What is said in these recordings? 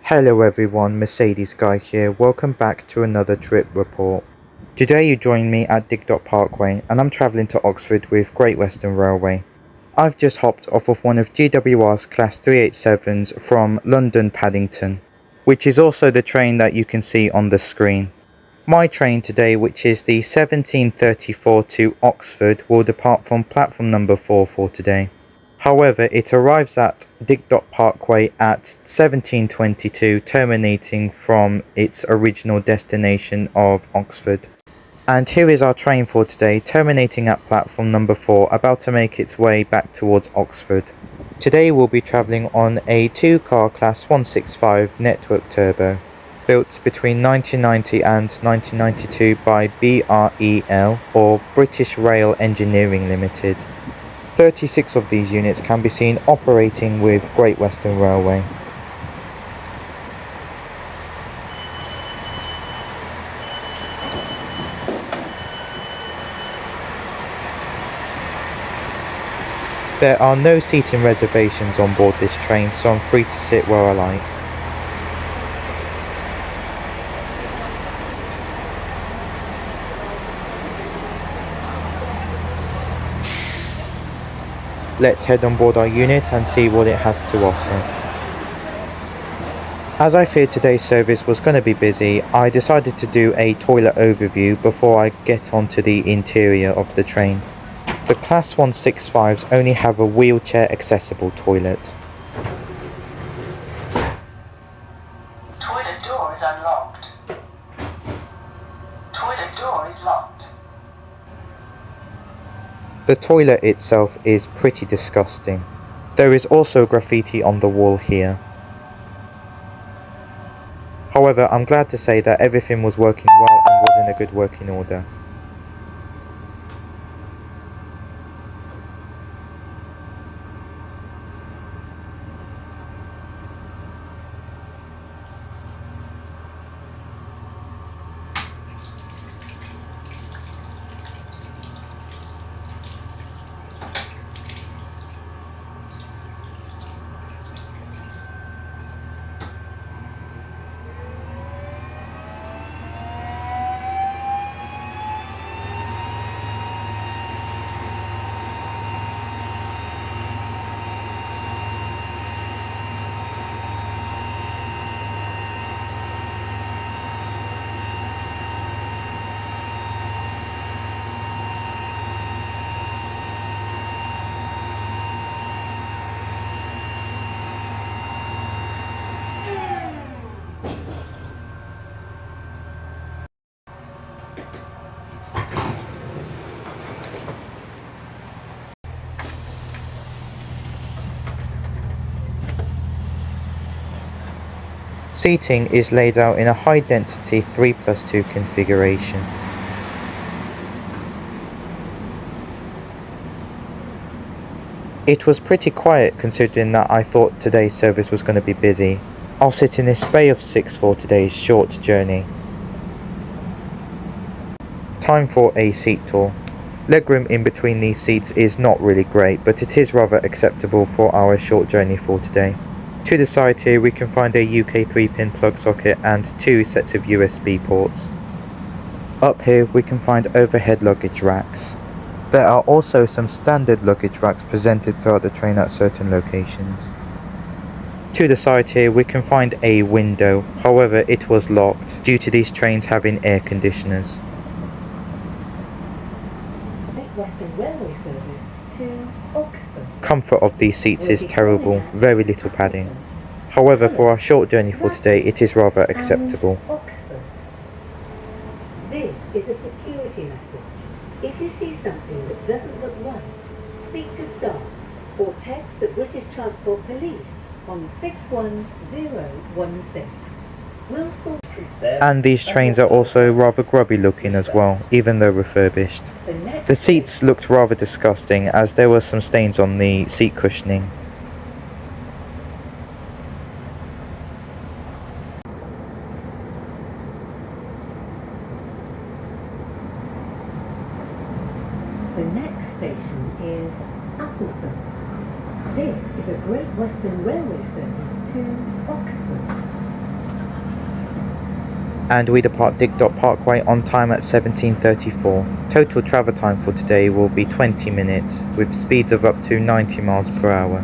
Hello everyone, Mercedes Guy here. Welcome back to another trip report. Today you join me at Didcot Parkway and I'm travelling to Oxford with Great Western Railway. I've just hopped off of one of GWR's Class 387s from London Paddington, which is also the train that you can see on the screen. My train today, which is the 1734 to Oxford, will depart from platform number 4 for today. However, it arrives at Didcot Parkway at 1722, terminating from its original destination of Oxford. And here is our train for today, terminating at platform number 4, about to make its way back towards Oxford. Today we'll be travelling on a 2-car Class 165 Network Turbo, built between 1990 and 1992 by BREL, or British Rail Engineering Limited. 36 of these units can be seen operating with Great Western Railway. There are no seating reservations on board this train, so I'm free to sit where I like. Let's head on board our unit and see what it has to offer. As I feared today's service was going to be busy, I decided to do a toilet overview before I get onto the interior of the train. The Class 165s only have a wheelchair accessible toilet. Toilet door is unlocked. Toilet door is locked. The toilet itself is pretty disgusting. There is also graffiti on the wall here. However, I'm glad to say that everything was working well and was in a good working order. Seating is laid out in a high-density 3+2 configuration. It was pretty quiet considering that I thought today's service was going to be busy. I'll sit in this bay of 6 for today's short journey. Time for a seat tour. Legroom in between these seats is not really great, but it is rather acceptable for our short journey for today. To the side here we can find a UK 3-pin plug socket and 2 sets of USB ports. Up here we can find overhead luggage racks. There are also some standard luggage racks presented throughout the train at certain locations. To the side here we can find a window, however it was locked due to these trains having air conditioners. Western Railway service to Oxford. Comfort of these seats is terrible, very little padding. However, for our short journey for today, it is rather acceptable. Oxford. This is a security message. If you see something that doesn't look right, speak to staff or text the British Transport Police on 61016. We'll sort And these trains are also rather grubby looking as well, even though refurbished. The seats looked rather disgusting as there were some stains on the seat cushioning. The next station is Appleford. This is a Great Western Railway service to Oxford. and we depart Didcot Parkway on time at 17:34. Total travel time for today will be 20 minutes, with speeds of up to 90 miles per hour.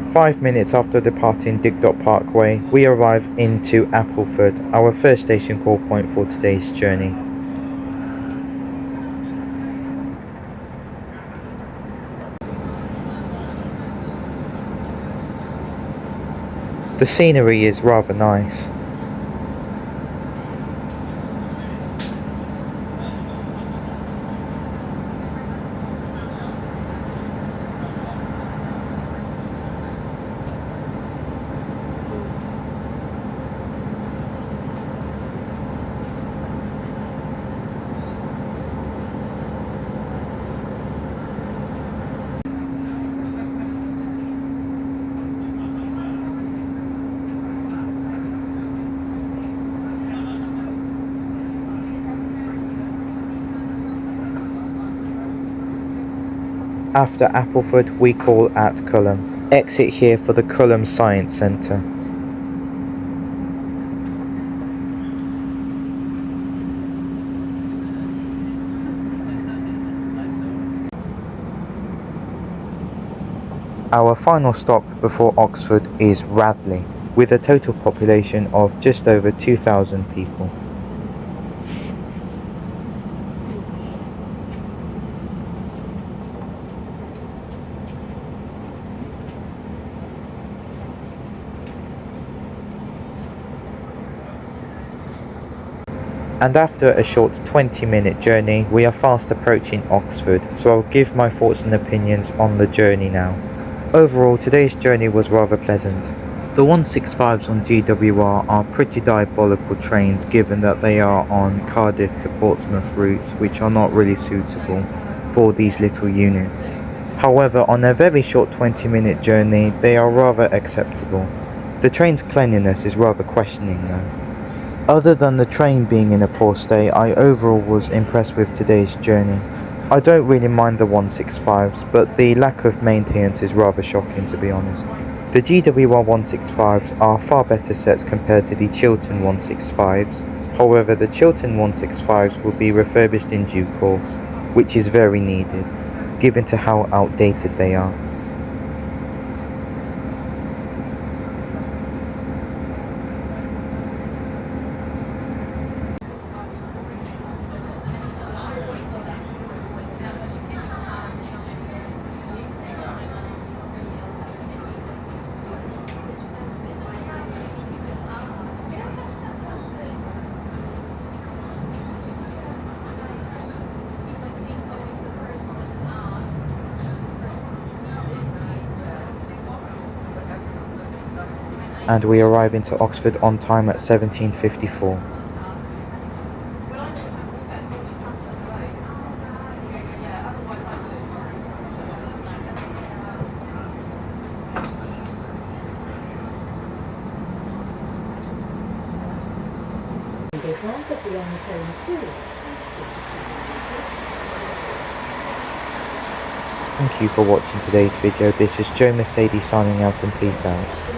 Five minutes after departing Didcot Parkway, we arrive into Appleford, our first station call point for today's journey. The scenery is rather nice. After Appleford, we call at Cullum. Exit here for the Cullum Science Centre. Our final stop before Oxford is Radley, with a total population of just over 2,000 people. And after a short 20-minute journey, we are fast approaching Oxford, so I'll give my thoughts and opinions on the journey now. Overall, today's journey was rather pleasant. The 165s on GWR are pretty diabolical trains, given that they are on Cardiff to Portsmouth routes, which are not really suitable for these little units. However, on a very short 20-minute journey, they are rather acceptable. The train's cleanliness is rather questioning though. Other than the train being in a poor state, I overall was impressed with today's journey. I don't really mind the 165s, but the lack of maintenance is rather shocking to be honest. The GWR 165s are far better sets compared to the Chiltern 165s. However, the Chiltern 165s will be refurbished in due course, which is very needed, given to how outdated they are. And we arrive into Oxford on time at 17:54. Thank you for watching today's video. This is Joe Mercedes signing out, and peace out.